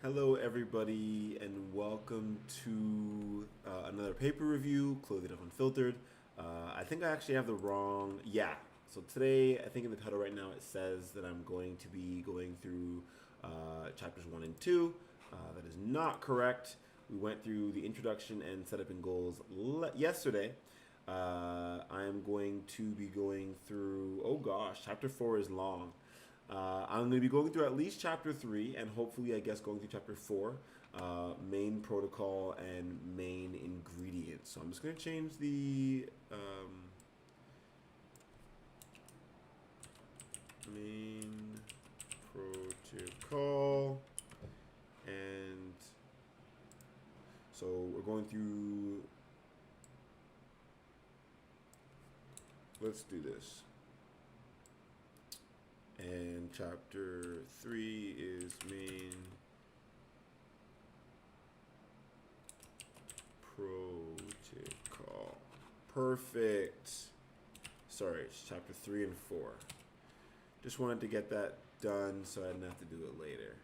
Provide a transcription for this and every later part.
Hello, everybody, and welcome to another paper review, Chloethedev Unfiltered. I think I actually have the wrong. Yeah. So today, I think in the title right now, it says that I'm going to be going through chapters 1 and 2. That is not correct. We went through the introduction and setup and goals yesterday. I am going to be going through, oh gosh, chapter 4 is long. I'm going to be going through at least chapter 3 and hopefully, I guess, going through chapter 4, main protocol and main ingredients. So I'm just going to change the main protocol. And so we're going through. Let's do this. And chapter 3 is main protocol. Perfect. Sorry, it's chapter 3 and 4. Just wanted to get that done so I didn't have to do it later.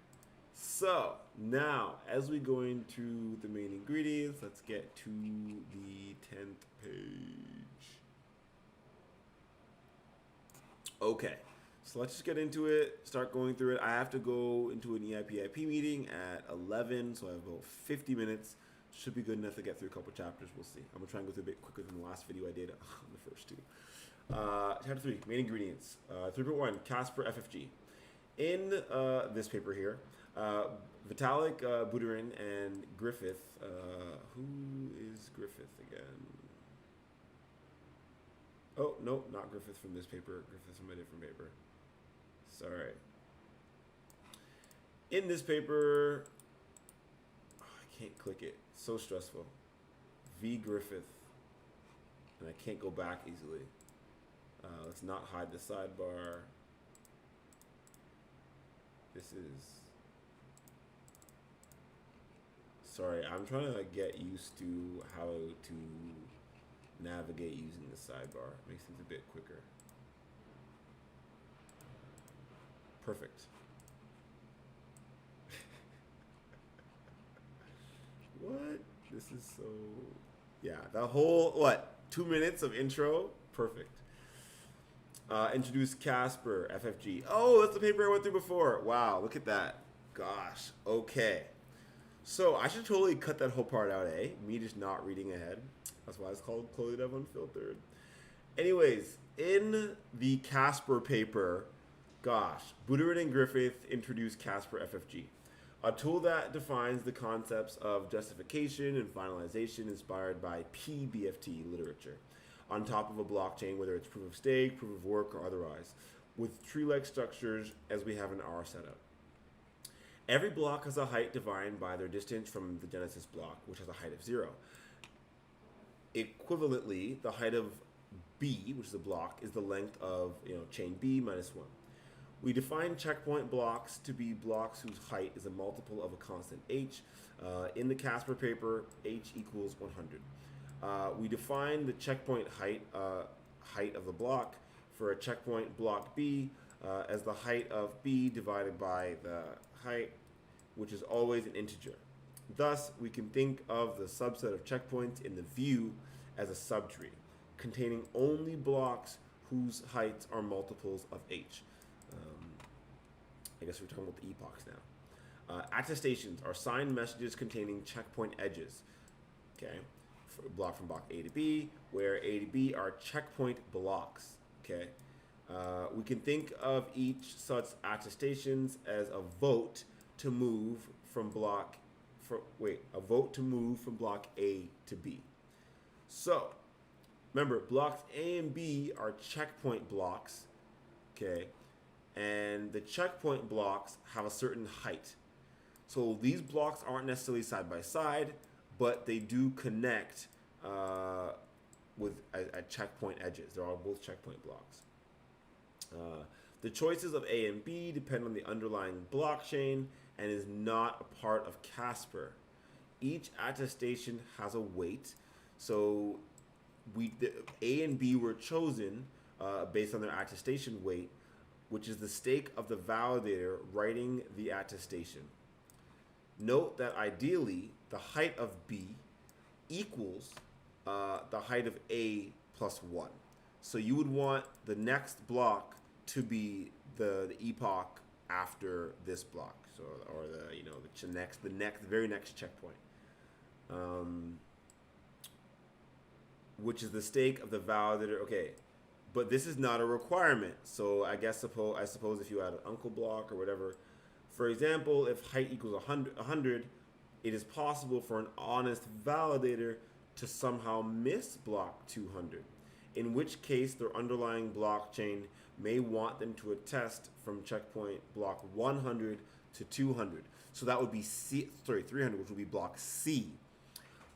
So now, as we go into the main ingredients, let's get to the 10th page. Okay. So let's just get into it, start going through it. I have to go into an EIP-IP meeting at 11, so I have about 50 minutes. Should be good enough to get through a couple chapters. We'll see. I'm going to try and go through a bit quicker than the last video I did on the first two. Chapter 3, main ingredients. 3.1, GASPER FFG. In this paper here, Vitalik Buterin and Griffith, who is Griffith again? Oh, no, not Griffith from this paper. Griffith from a different paper. Sorry. In this paper, I can't click it. It's so stressful. V. Griffith. And I can't go back easily. Let's not hide the sidebar. This is... Sorry, I'm trying to get used to how to navigate using the sidebar. It makes things a bit quicker. Perfect. What? This is so... Yeah, the whole, 2 minutes of intro? Perfect. Introduce Casper, FFG. Oh, that's the paper I went through before. Wow, look at that. Gosh, okay. So I should totally cut that whole part out, eh? Me just not reading ahead. That's why it's called Chloethedev Unfiltered. Anyways, in the Casper paper, gosh, Buterin and Griffith introduced Casper FFG, a tool that defines the concepts of justification and finalization inspired by PBFT literature, on top of a blockchain, whether it's proof of stake, proof of work, or otherwise, with tree-like structures as we have in our setup. Every block has a height defined by their distance from the genesis block, which has a height of 0. Equivalently, the height of B, which is a block, is the length of chain B minus 1. We define checkpoint blocks to be blocks whose height is a multiple of a constant h. In the Casper paper, h equals 100. We define the checkpoint height of the block for a checkpoint block B as the height of B divided by the height, which is always an integer. Thus, we can think of the subset of checkpoints in the view as a subtree, containing only blocks whose heights are multiples of h. I guess we're talking about the epochs now. Attestations are signed messages containing checkpoint edges. Okay, block from block A to B, where A to B are checkpoint blocks. Okay, we can think of each such attestations as a vote to move from block. A vote to move from block A to B. So, remember, blocks A and B are checkpoint blocks. Okay, and the checkpoint blocks have a certain height. So these blocks aren't necessarily side by side, but they do connect with at checkpoint edges. They're all both checkpoint blocks. The choices of A and B depend on the underlying blockchain and is not a part of Casper. Each attestation has a weight. So A and B were chosen based on their attestation weight, which is the stake of the validator writing the attestation. Note that ideally, the height of B equals the height of A plus 1. So you would want the next block to be the epoch after this block, so or the very next checkpoint, which is the stake of the validator. Okay, but this is not a requirement. So I suppose if you had an uncle block or whatever, for example, if height equals 100, it is possible for an honest validator to somehow miss block 200, in which case their underlying blockchain may want them to attest from checkpoint block 100 to 200. So that would be 300, which would be block C.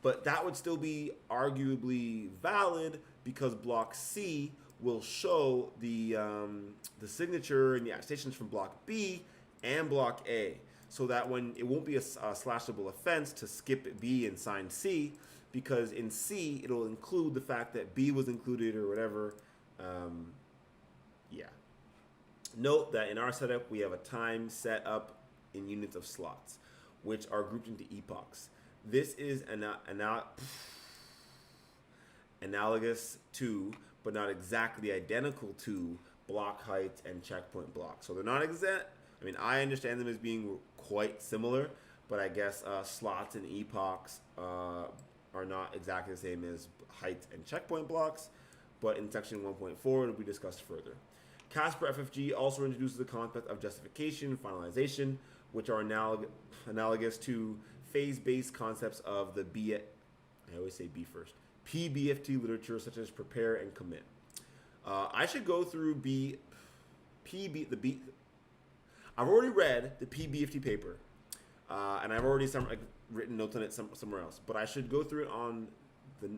But that would still be arguably valid because block C will show the signature and the attestations from block B and block A, so that when it won't be a slashable offense to skip B and sign C, because in C it'll include the fact that B was included or whatever. Yeah. Note that in our setup we have a time set up in units of slots, which are grouped into epochs. This is analogous to, but not exactly identical to, block heights and checkpoint blocks. So they're not exact. I mean, I understand them as being quite similar, but I guess slots and epochs are not exactly the same as height and checkpoint blocks. But in section 1.4, it'll be discussed further. GASPER FFG also introduces the concept of justification and finalization, which are analogous to phase-based concepts of the I always say B first, PBFT literature, such as prepare and commit. I should go through I've already read the PBFT paper, and I've already written notes on it somewhere else. But I should go through it on the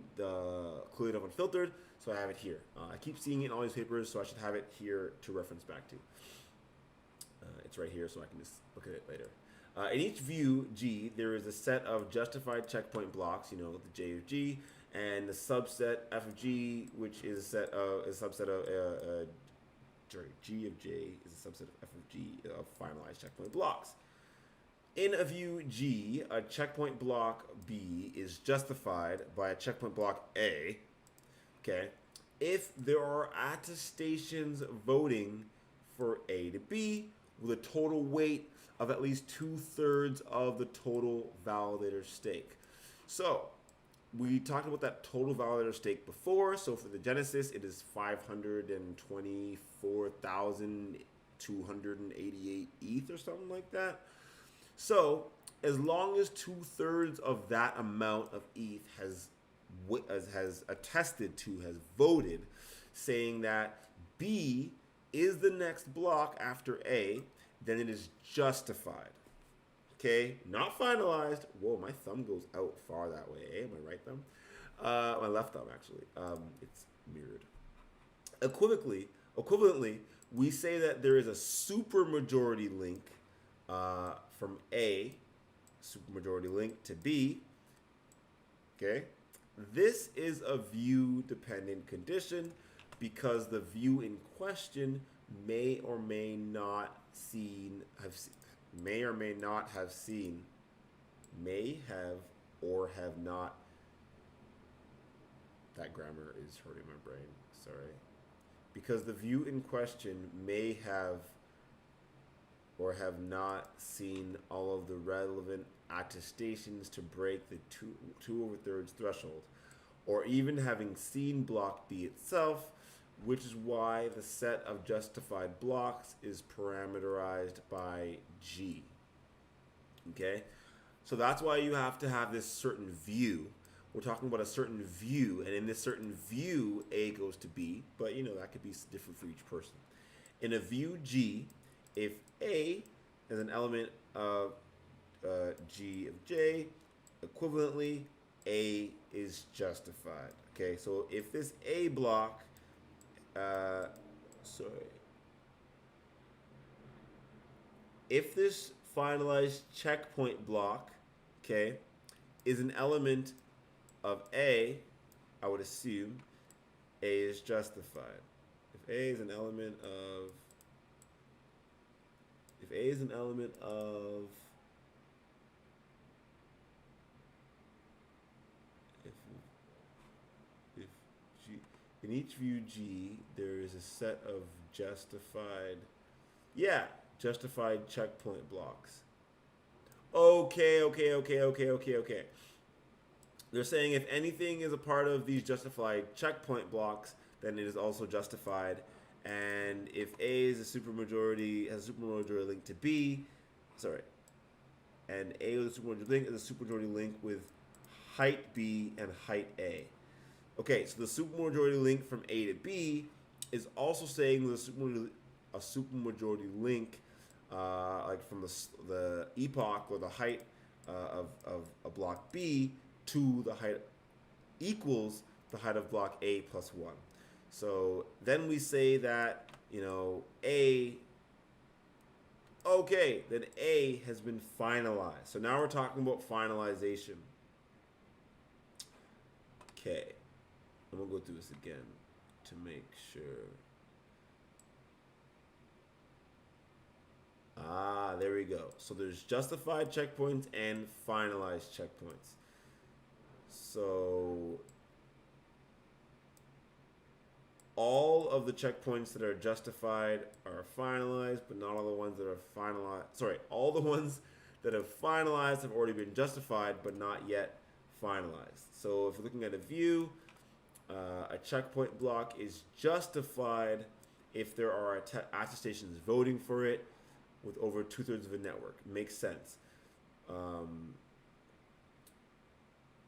Chloethedev Unfiltered, so I have it here. I keep seeing it in all these papers, so I should have it here to reference back to. It's right here, so I can just look at it later. In each view G, there is a set of justified checkpoint blocks, the J of G, and the subset F of G, which is a subset of G of J is a subset of F of G of finalized checkpoint blocks. In a view G, a checkpoint block B is justified by a checkpoint block A, okay, if there are attestations voting for A to B with a total weight of at least 2/3 of the total validator stake. So we talked about that total validator stake before. So for the Genesis, it is 524,288 ETH or something like that. So as long as 2/3 of that amount of ETH has attested to, has voted, saying that B is the next block after A, then it is justified. Okay, not finalized. Whoa, my thumb goes out far that way. Eh? My right thumb, my left thumb actually. It's mirrored. Equivalently, we say that there is a supermajority link from A, supermajority link to B. Okay, this is a view-dependent condition because the view in question may or may not have seen, that grammar is hurting my brain, sorry. Because the view in question may have or have not seen all of the relevant attestations to break the 2/3 threshold, or even having seen block B itself, which is why the set of justified blocks is parameterized by G. Okay? So that's why you have to have this certain view. We're talking about a certain view, and in this certain view, A goes to B, but that could be different for each person. In a view G, if A is an element of G of J, equivalently, A is justified. Okay, so if this A block, if this finalized checkpoint block, okay, is an element of A, I would assume A is justified. If A is an element of In each view G, there is a set of justified, yeah, justified checkpoint blocks. Okay. They're saying if anything is a part of these justified checkpoint blocks, then it is also justified. And if A is a supermajority, has a supermajority link to B, and A with a supermajority link is a supermajority link with height B and height A. Okay, so the supermajority link from A to B is also saying a supermajority link, like from the epoch or the height of a block B to the height equals the height of block A plus 1. So then we say that, A, okay, then A has been finalized. So now we're talking about finalization. Okay, I'm going to go through this again to make sure. There we go. So there's justified checkpoints and finalized checkpoints. So all of the checkpoints that are justified are finalized, but not all the ones that are finalized. Sorry, all the ones that have finalized have already been justified, but not yet finalized. So if you're looking at a view, a checkpoint block is justified if there are attestations voting for it with over 2/3 of the network. Makes sense.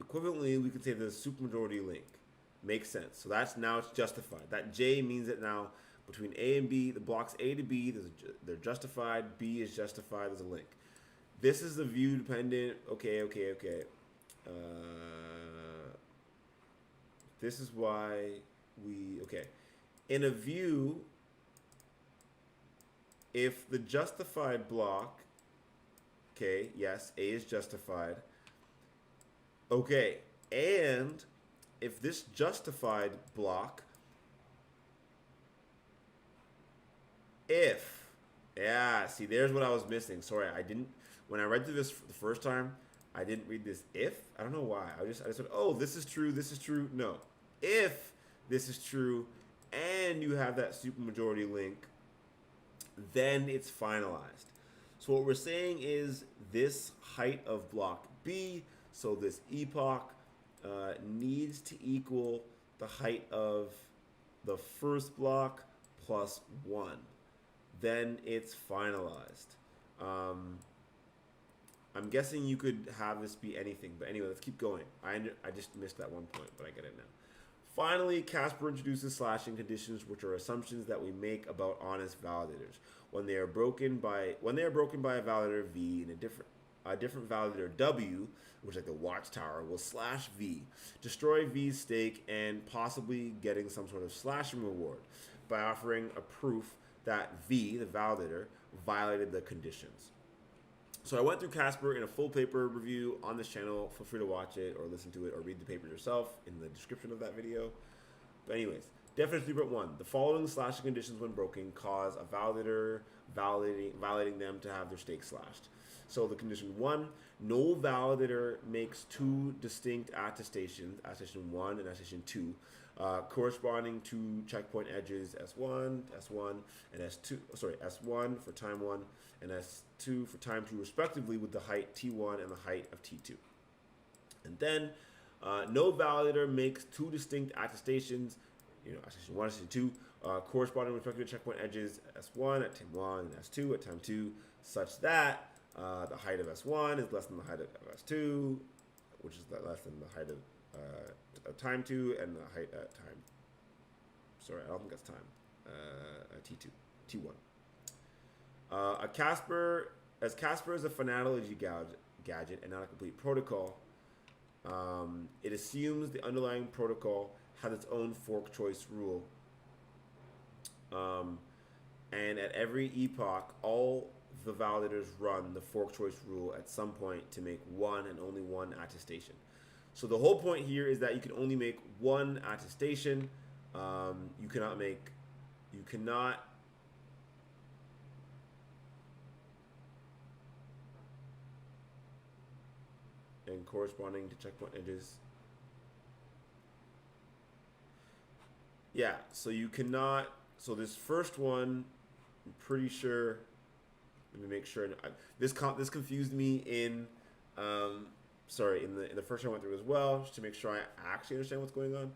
Equivalently, we could say there's a supermajority link. Makes sense. So now it's justified. That J means that now between A and B, the blocks A to B, they're justified. B is justified. There's a link. This is the view dependent. Okay. This is why in a view, if the justified block, yes, A is justified. Okay, and if this justified block, see, there's what I was missing. Sorry, when I read through this for the first time, I didn't read this if. I don't know why. I just said, oh, this is true. No. If this is true and you have that supermajority link, then it's finalized. So what we're saying is this height of block B, so this epoch needs to equal the height of the first block plus 1. Then it's finalized. I'm guessing you could have this be anything, but anyway, let's keep going. I just missed that one point, but I get it now. Finally, Casper introduces slashing conditions, which are assumptions that we make about honest validators. When they are broken by a validator V and a different validator W, which is like the watchtower, will slash V, destroy V's stake, and possibly getting some sort of slashing reward by offering a proof that V, the validator, violated the conditions. So I went through Casper in a full paper review on this channel. Feel free to watch it or listen to it or read the paper yourself in the description of that video. But anyways, definition 3.1. The following slashing conditions when broken cause a validator validating them to have their stake slashed. So the condition 1, no validator makes two distinct attestations, attestation 1 and attestation 2, corresponding to checkpoint edges S1, and S1 for time 1, and S2 for time 2 respectively, with the height T1 and the height of T2. And then no validator makes two distinct attestations, attestation 1, attestation 2, corresponding respectively to checkpoint edges S1 at time 1 and S2 at time 2, such that the height of S1 is less than the height of S2, which is less than the height of time 2, and the height at time, I don't think that's time, T2, T1. Casper is a finality gadget and not a complete protocol. It assumes the underlying protocol has its own fork choice rule. And at every epoch, all the validators run the fork choice rule at some point to make one and only one attestation. So the whole point here is that you can only make one attestation. You cannot and corresponding to checkpoint edges. Yeah, so you cannot. So this first one, I'm pretty sure. Let me make sure. This confused me in, sorry, in the first one I went through as well, just to make sure I actually understand what's going on.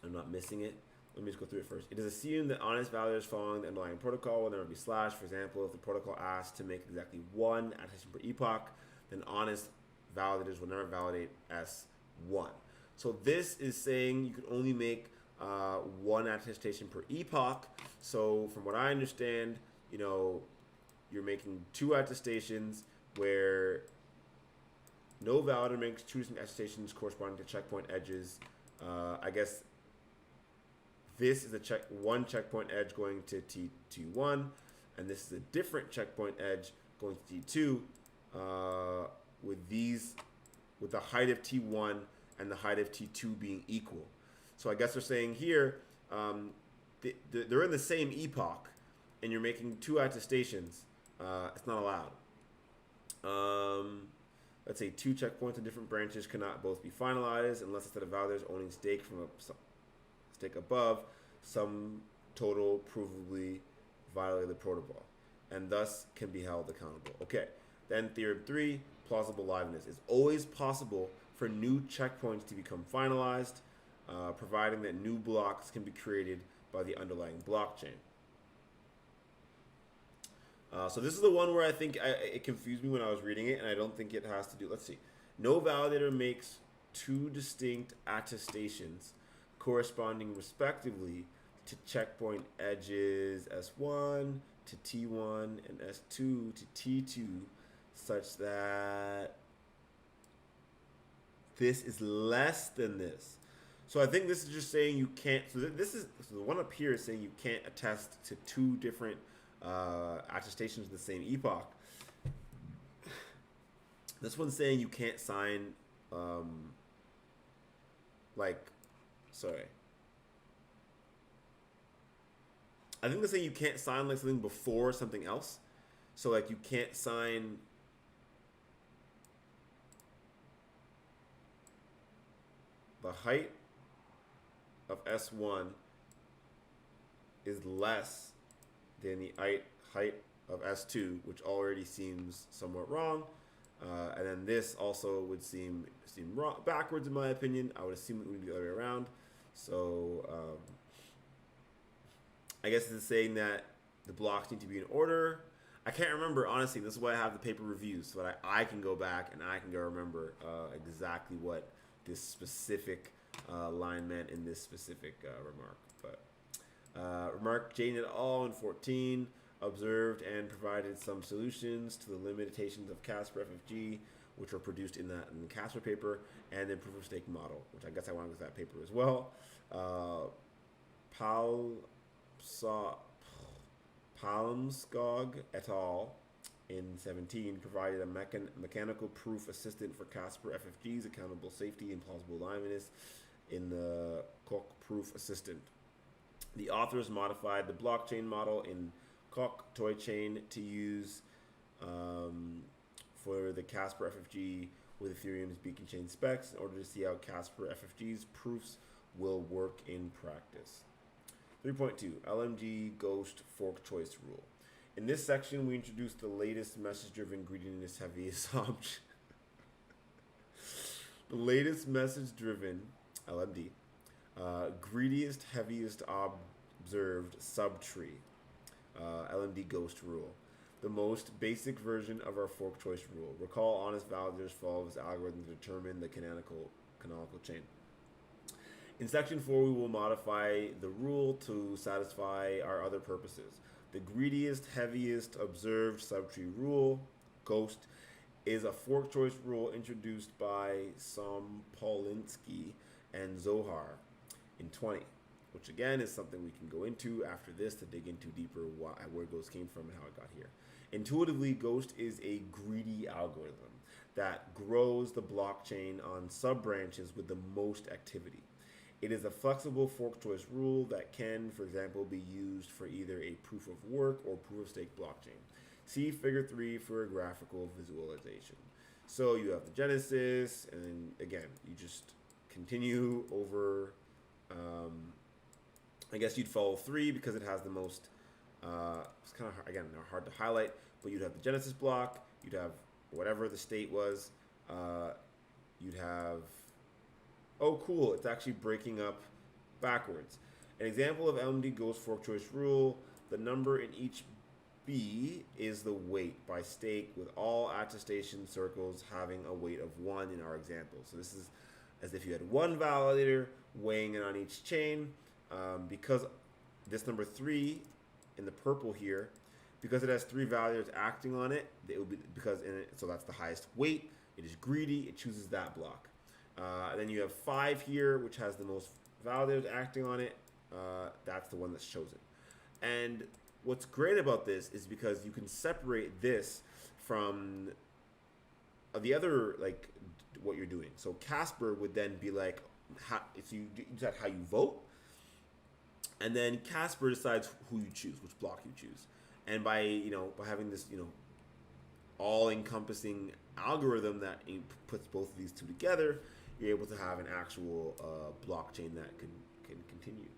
I'm not missing it. Let me just go through it first. It is assumed that honest validators following the underlying protocol will never be slashed. For example, if the protocol asks to make exactly one attestation per epoch, then honest validators will never validate S1. So this is saying you can only make one attestation per epoch. So from what I understand, you're making two attestations where no validator makes two distinct attestations corresponding to checkpoint edges. I guess this is one checkpoint edge going to T1, and this is a different checkpoint edge going to T2 with the height of T1 and the height of T2 being equal. So I guess they're saying here they're in the same epoch, and you're making two attestations. It's not allowed. Let's say two checkpoints in different branches cannot both be finalized unless instead of validators owning stake from stake above, some total provably violated the protocol, and thus can be held accountable. Okay, then theorem 3, plausible liveness. It's always possible for new checkpoints to become finalized, providing that new blocks can be created by the underlying blockchain. So this is the one where I think it confused me when I was reading it, and I don't think it has to do. Let's see. No validator makes two distinct attestations corresponding respectively to checkpoint edges S1 to T1 and S2 to T2 such that this is less than this. So I think this is just saying you can't. So the one up here is saying you can't attest to two different attestations of the same epoch. This one's saying you can't sign, I think they're saying you can't sign like something before something else. So like you can't sign the height of S1 is less than the height of S2, which already seems somewhat wrong. And then this also would seem wrong, backwards in my opinion. I would assume it would be the other way around. So I guess it's saying that the blocks need to be in order. I can't remember, honestly. This is why I have the paper reviews, so that I can go back and I can go remember exactly what this specific line meant in this specific remark. But remark Jane et al. In 14 observed and provided some solutions to the limitations of Casper FFG, which were produced in the Casper paper, and then proof of stake model, which I guess I want to look at that paper as well. Palmskog et al. In 17 provided a mechanical proof assistant for Casper FFG's accountable safety and plausible liveness in the Koch proof assistant. The authors modified the blockchain model in Koch toy chain to use for the Casper FFG with Ethereum's beacon chain specs in order to see how Casper FFG's proofs will work in practice. 3.2 LMG Ghost Fork Choice Rule. In this section, we introduce the latest message-driven greediness heaviest object. The latest message-driven LMD greediest heaviest observed subtree. LMD Ghost Rule. The most basic version of our fork choice rule. Recall honest validators follow this algorithm to determine the canonical chain. In section 4, we will modify the rule to satisfy our other purposes. The greediest, heaviest observed subtree rule, Ghost, is a fork choice rule introduced by Sompolinsky and Zohar in 20, which again is something we can go into after this to dig into deeper where Ghost came from and how it got here. Intuitively, Ghost is a greedy algorithm that grows the blockchain on sub-branches with the most activity. It is a flexible fork choice rule that can, for example, be used for either a proof of work or proof of stake blockchain. See figure 3 for a graphical visualization. So you have the genesis, and then again, you just continue over I guess you'd follow 3 because it has the most. It's kind of again hard to highlight, but you'd have the genesis block. You'd have whatever the state was. You'd have. Oh, cool! It's actually breaking up backwards. An example of LMD Ghost fork choice rule: the number in each B is the weight by stake, with all attestation circles having a weight of 1 in our example. So this is as if you had one validator weighing it on each chain. Because this number 3 in the purple here, because it has 3 validators acting on it, it will be because in it, so that's the highest weight. It is greedy. It chooses that block. Then you have 5 here, which has the most validators acting on it. That's the one that's chosen. And what's great about this is because you can separate this from the other, like, what you're doing. So GASPER would then be like, so you decide how you vote, and then GASPER decides who you choose, which block you choose. And by having this all-encompassing algorithm that puts both of these two together, you're able to have an actual blockchain that can continue.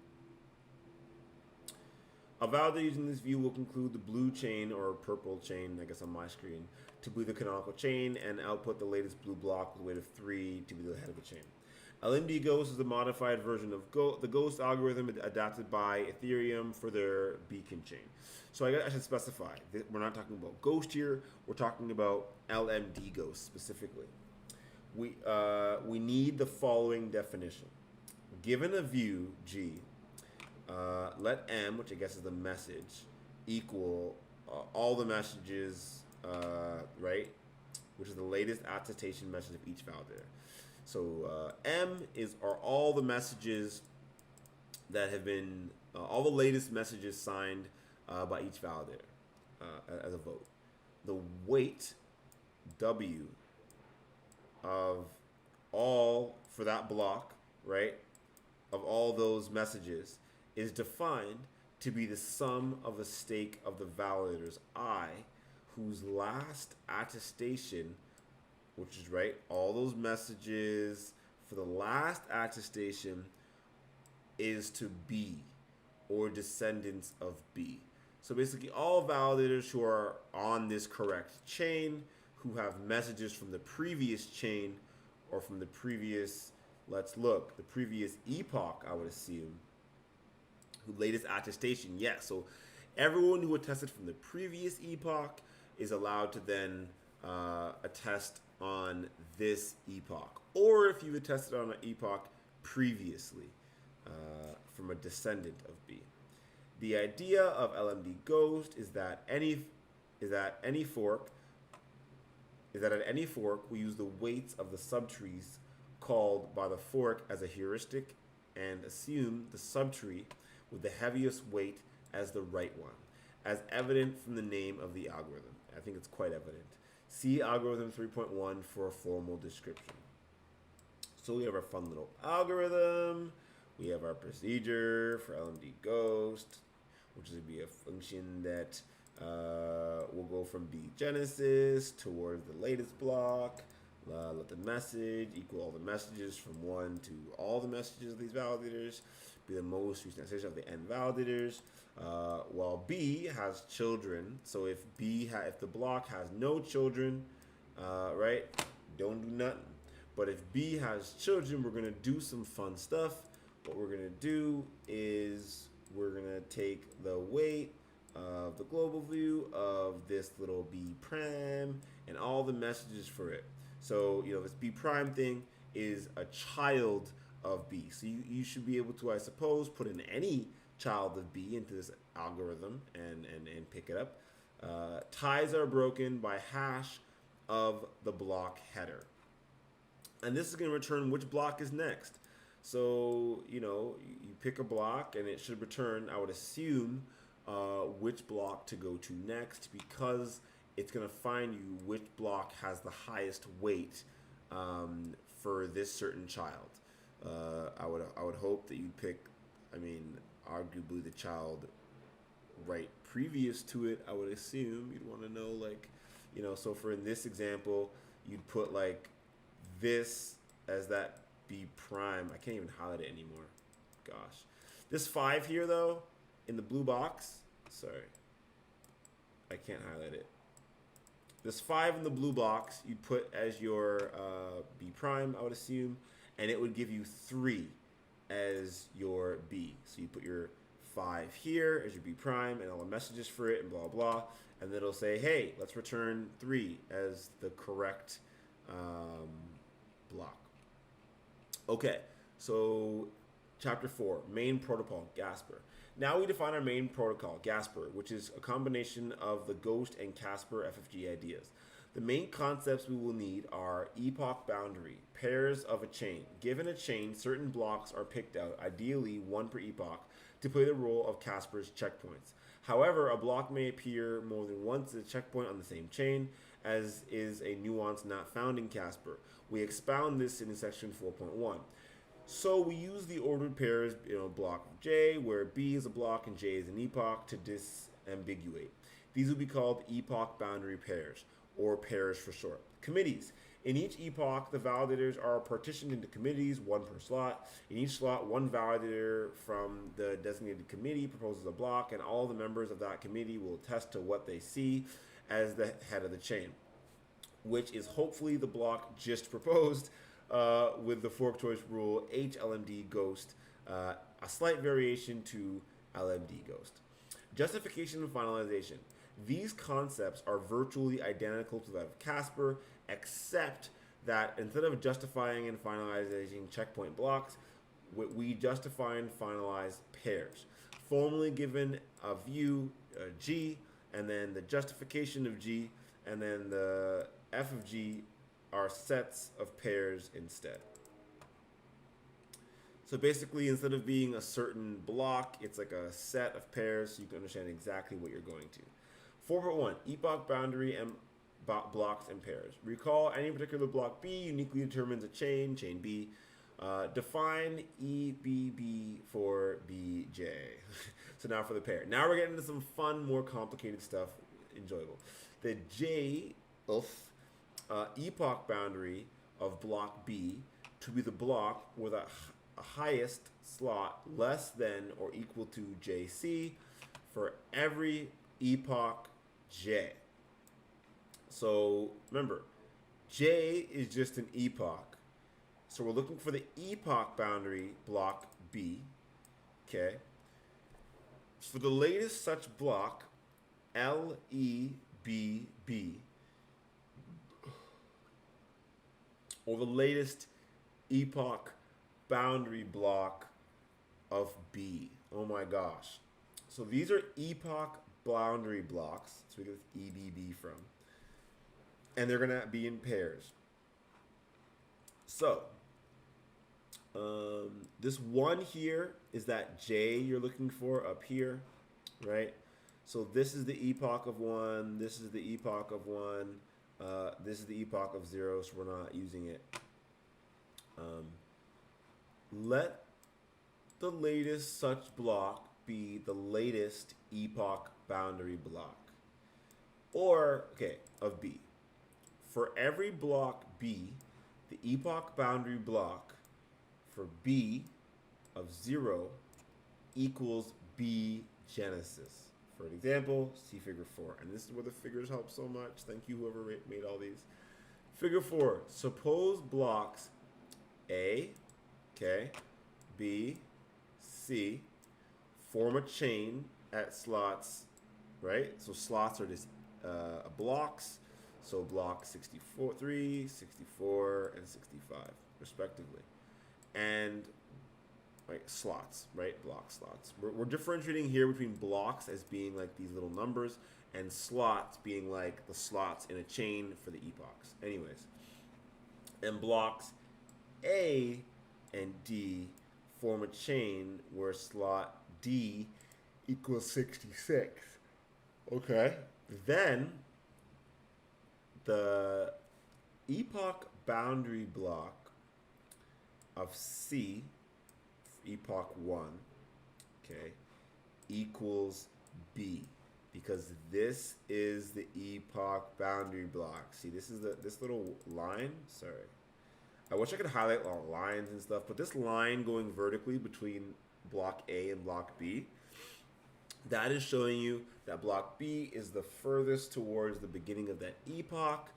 A validator using this view will conclude the blue chain or purple chain, I guess on my screen, to be the canonical chain and output the latest blue block with a weight of 3 to be the head of the chain. LMD Ghost is a modified version of the Ghost algorithm adapted by Ethereum for their beacon chain. So I should specify, we're not talking about Ghost here, we're talking about LMD Ghost specifically. We need the following definition. Given a view, G, let M, which I guess is the message, equal all the messages, right? Which is the latest attestation message of each validator. So M are all the messages that have been, all the latest messages signed by each validator as a vote. The weight, W, of all, for that block, right, of all those messages is defined to be the sum of the stake of the validators, I, whose last attestation, which is right, all those messages for the last attestation is to B or descendants of B. So basically all validators who are on this correct chain, who have messages from the previous chain or from the previous, the previous epoch, I would assume, who latest attestation, yes. So everyone who attested from the previous epoch is allowed to then attest on this epoch, or if you've attested on an epoch previously from a descendant of B. The idea of LMD Ghost is that at any fork we use the weights of the subtrees called by the fork as a heuristic and assume the subtree with the heaviest weight as the right one, as evident from the name of the algorithm. I think it's quite evident. See algorithm 3.1 for a formal description. So we have our fun little algorithm. We have our procedure for LMD Ghost, which is going to be a function that will go from B genesis towards the latest block. Let the message equal all the messages from 1 to all the messages of these validators. Be the most recent attestation of the n validators. While B has children, so if the block has no children, right, don't do nothing. But if B has children, we're gonna do some fun stuff. What we're gonna do is we're gonna take the weight of the global view of this little B prime and all the messages for it. So this B prime thing is a child of B. So you should be able to, I suppose, put in any child of B into this algorithm and pick it up. Ties are broken by hash of the block header. And this is going to return which block is next. So, you pick a block and it should return, I would assume, which block to go to next, because it's going to find you which block has the highest weight for this certain child. I would hope that you'd pick, arguably the child right previous to it. I would assume you'd want to know, so for in this example, you'd put this as that B prime. I can't even highlight it anymore. Gosh. This 5 here, though, in the blue box, sorry, I can't highlight it. This 5 in the blue box, you'd put as your B prime, I would assume, and it would give you 3 as your B. So you put your 5 here as your B prime and all the messages for it and blah, blah. And then it'll say, hey, let's return 3 as the correct block. Okay, so chapter 4, main protocol, GASPER. Now we define our main protocol, GASPER, which is a combination of the Ghost and Casper FFG ideas. The main concepts we will need are epoch boundary, pairs of a chain. Given a chain, certain blocks are picked out, ideally 1 per epoch, to play the role of Casper's checkpoints. However, a block may appear more than once as a checkpoint on the same chain, as is a nuance not found in Casper. We expound this in section 4.1. So we use the ordered pairs, block of J, where B is a block and J is an epoch, to disambiguate. These will be called epoch boundary pairs, or pairs for short. Committees. In each epoch, the validators are partitioned into committees, 1 per slot. In each slot, 1 validator from the designated committee proposes a block, and all the members of that committee will attest to what they see as the head of the chain, which is hopefully the block just proposed, with the fork choice rule HLMD Ghost, a slight variation to LMD Ghost. Justification and finalization. These concepts are virtually identical to that of Casper, except that instead of justifying and finalizing checkpoint blocks, we justify and finalize pairs. Formally given a view, G, and then the justification of G, and then the F of G are sets of pairs instead. So basically, instead of being a certain block, it's like a set of pairs so you can understand exactly what you're going to. 4.1, epoch boundary and blocks and pairs. Recall any particular block B uniquely determines a chain, chain B. Define EBB for BJ. So now for the pair. Now we're getting into some fun, more complicated stuff, enjoyable. The J epoch boundary of block B to be the block with a highest slot less than or equal to JC for every epoch J. So remember, J is just an epoch. So we're looking for the epoch boundary block B. Okay. For the latest such block, LEBB, or the latest epoch boundary block of B. Oh my gosh. So these are epoch boundary blocks. So we get this EBB from. And they're going to be in pairs. So this one here is that J you're looking for up here, right? So this is the epoch of 1. This is the epoch of 1. This is the epoch of 0, so we're not using it. Let the latest such block be the latest epoch boundary block. Or, okay, of B. For every block B, the epoch boundary block for B of 0 equals B genesis. For an example, see figure 4. And this is where the figures help so much. Thank you, whoever made all these. Figure 4. Suppose blocks A, okay, B, C form a chain at slots, right? So slots are just blocks. So block 63, 64, and 65, respectively. And slots, right? Block slots. We're differentiating here between blocks as being like these little numbers and slots being like the slots in a chain for the epochs. Anyways, and blocks A and D form a chain where slot D equals 66. Okay. Then the epoch boundary block of C, epoch 1, okay, equals B, because this is the epoch boundary block. See, this is this little line. Sorry, I wish I could highlight all lines and stuff, but this line going vertically between block A and block B. That is showing you that block B is the furthest towards the beginning of that epoch.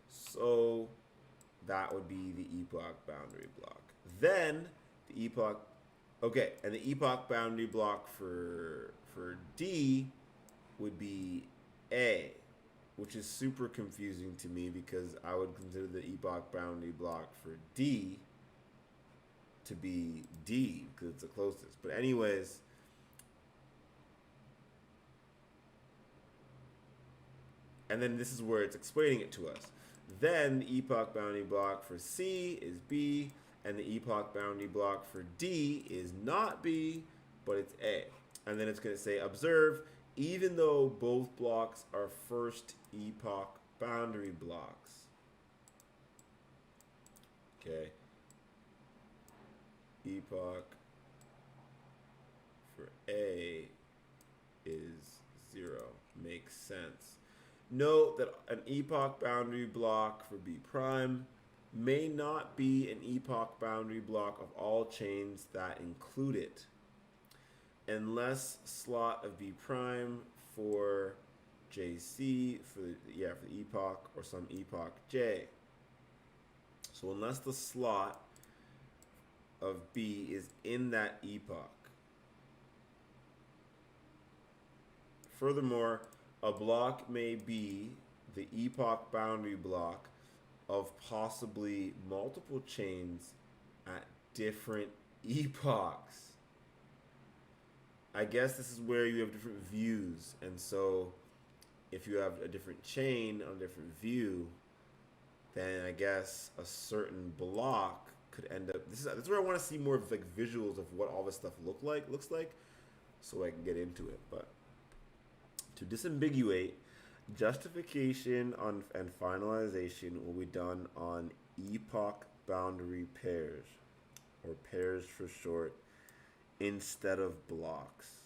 So that would be the epoch boundary block. Then the epoch, okay, and the epoch boundary block for D would be A, which is super confusing to me because I would consider the epoch boundary block for D to be D because it's the closest. But anyways, and then this is where it's explaining it to us. Then the epoch boundary block for C is B, and the epoch boundary block for D is not B, but it's A. And then it's going to say, observe, even though both blocks are first epoch boundary blocks. Okay. Epoch for A is 0. Makes sense. Note that an epoch boundary block for B prime may not be an epoch boundary block of all chains that include it, unless slot of B prime for JC for the epoch or some epoch J. So unless the slot of B is in that epoch. Furthermore, a block may be the epoch boundary block of possibly multiple chains at different epochs. I guess this is where you have different views, and so if you have a different chain on a different view, then I guess a certain block could end up. This is where I want to see more of like visuals of what all this stuff looks like, so I can get into it. But to disambiguate, justification on and finalization will be done on epoch boundary pairs, or pairs for short, instead of blocks.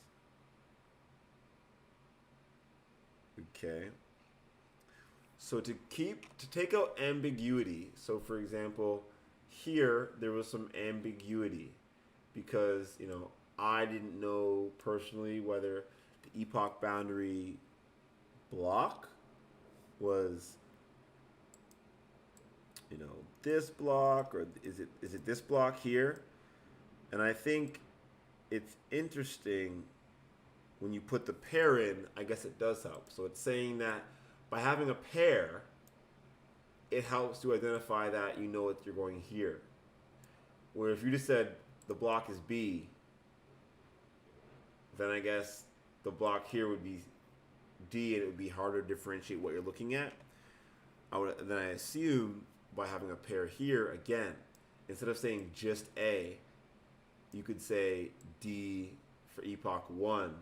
Okay. So to take out ambiguity, so for example, here there was some ambiguity because, I didn't know personally whether the epoch boundary block was, this block, or is it this block here? And I think it's interesting when you put the pair in, I guess it does help. So it's saying that by having a pair, it helps to identify that you know you're going here. Where if you just said the block is B, then I guess the block here would be D, and it would be harder to differentiate what you're looking at. Then I assume by having a pair here, again, instead of saying just A, you could say D for epoch 1,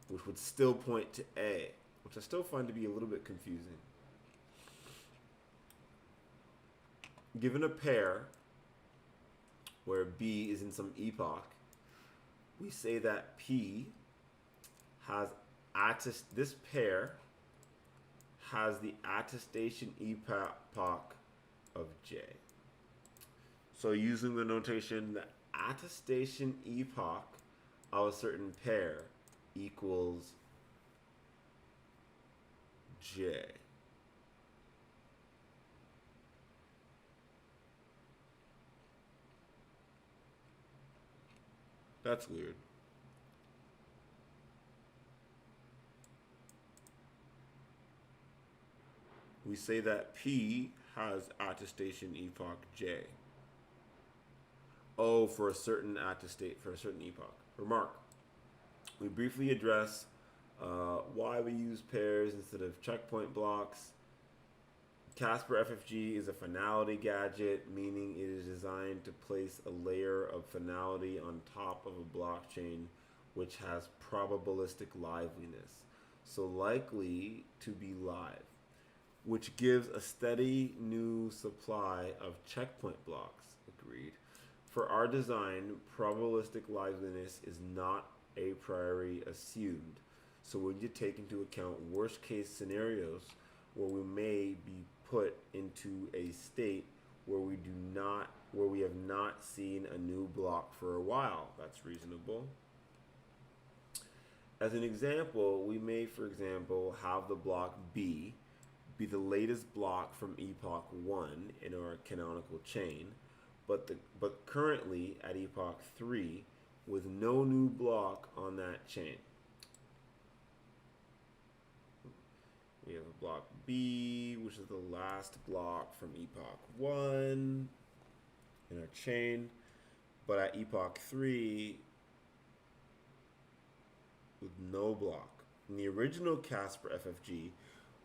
which would still point to A, which I still find to be a little bit confusing. Given a pair where B is in some epoch, we say that P has this pair has the attestation epoch of J. So using the notation, the attestation epoch of a certain pair equals J. That's weird. We say that P has attestation epoch J. O for a certain epoch. Remark. We briefly address why we use pairs instead of checkpoint blocks. GASPER FFG is a finality gadget, meaning it is designed to place a layer of finality on top of a blockchain which has probabilistic liveliness, so likely to be live, which gives a steady new supply of checkpoint blocks. Agreed. For our design, probabilistic liveliness is not a priori assumed, so we need to take into account worst case scenarios where we may be put into a state where we have not seen a new block for a while. That's reasonable. As an example, we may, for example, have the block B be the latest block from epoch 1 in our canonical chain, but currently at epoch 3 with no new block on that chain. We have a block B, which is the last block from epoch 1 in our chain, but at epoch 3 with no block. In the original GASPER FFG,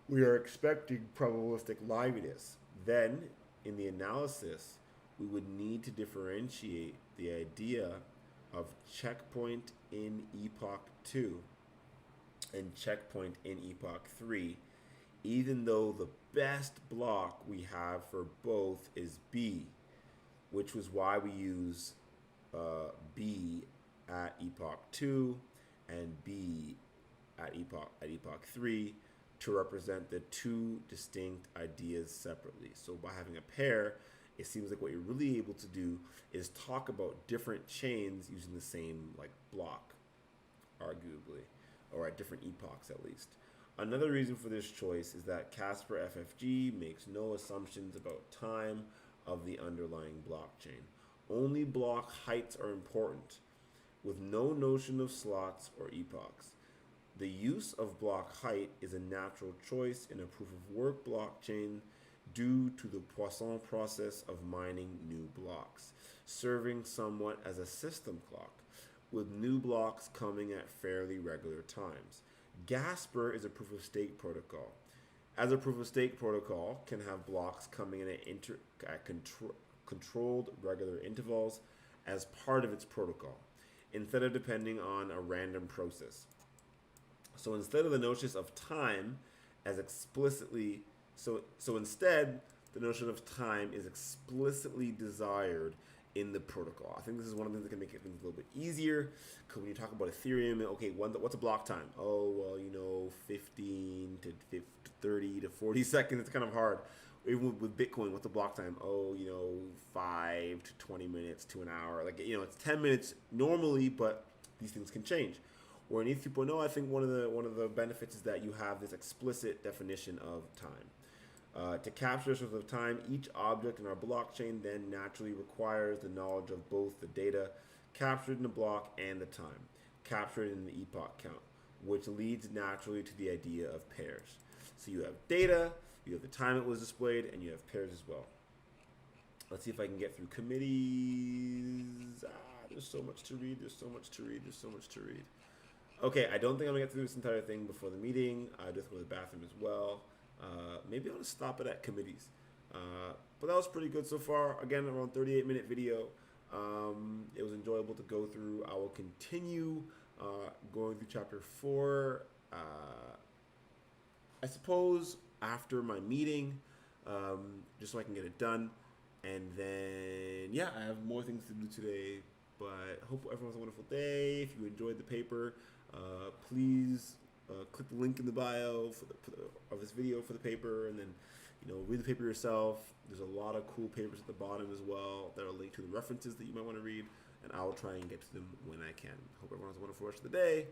we are expecting probabilistic liveness. Then, in the analysis, we would need to differentiate the idea of checkpoint in epoch 2 and checkpoint in epoch 3, even though the best block we have for both is B, which was why we use B at epoch 2 and B at epoch 3 to represent the two distinct ideas separately. So by having a pair, it seems like what you're really able to do is talk about different chains using the same block, arguably, or at different epochs at least. Another reason for this choice is that GASPER FFG makes no assumptions about time of the underlying blockchain. Only block heights are important, with no notion of slots or epochs. The use of block height is a natural choice in a proof of work blockchain due to the Poisson process of mining new blocks, serving somewhat as a system clock, with new blocks coming at fairly regular times. GASPER is a proof of stake protocol. As a proof of stake protocol can have blocks coming in at controlled regular intervals as part of its protocol, instead of depending on a random process. So instead of the notion of time as explicitly, so instead the notion of time is explicitly desired in the protocol. I think this is one of the things that can make things a little bit easier, because when you talk about Ethereum, okay, what's a block time? Oh, well, 15 to 30 to 40 seconds. It's kind of hard. Even with Bitcoin, what's the block time? Oh, 5 to 20 minutes to an hour. It's 10 minutes normally, but these things can change. Or in ETH 2.0, I think one of the benefits is that you have this explicit definition of time. To capture this sort of time, each object in our blockchain then naturally requires the knowledge of both the data captured in the block and the time captured in the epoch count, which leads naturally to the idea of pairs. So you have data, you have the time it was displayed, and you have pairs as well. Let's see if I can get through committees. There's so much to read. Okay, I don't think I'm gonna get through this entire thing before the meeting. I just go to the bathroom as well. Maybe I'll just stop it at committees. But that was pretty good so far. Again, around 38-minute video. It was enjoyable to go through. I will continue going through chapter 4. I suppose after my meeting, just so I can get it done. And then, yeah, I have more things to do today. But I hope everyone has a wonderful day. If you enjoyed the paper, please click the link in the bio of this video for the paper, and then read the paper yourself. There's a lot of cool papers at the bottom as well that are linked to the references that you might want to read, and I will try and get to them when I can. Hope everyone has a wonderful rest of the day.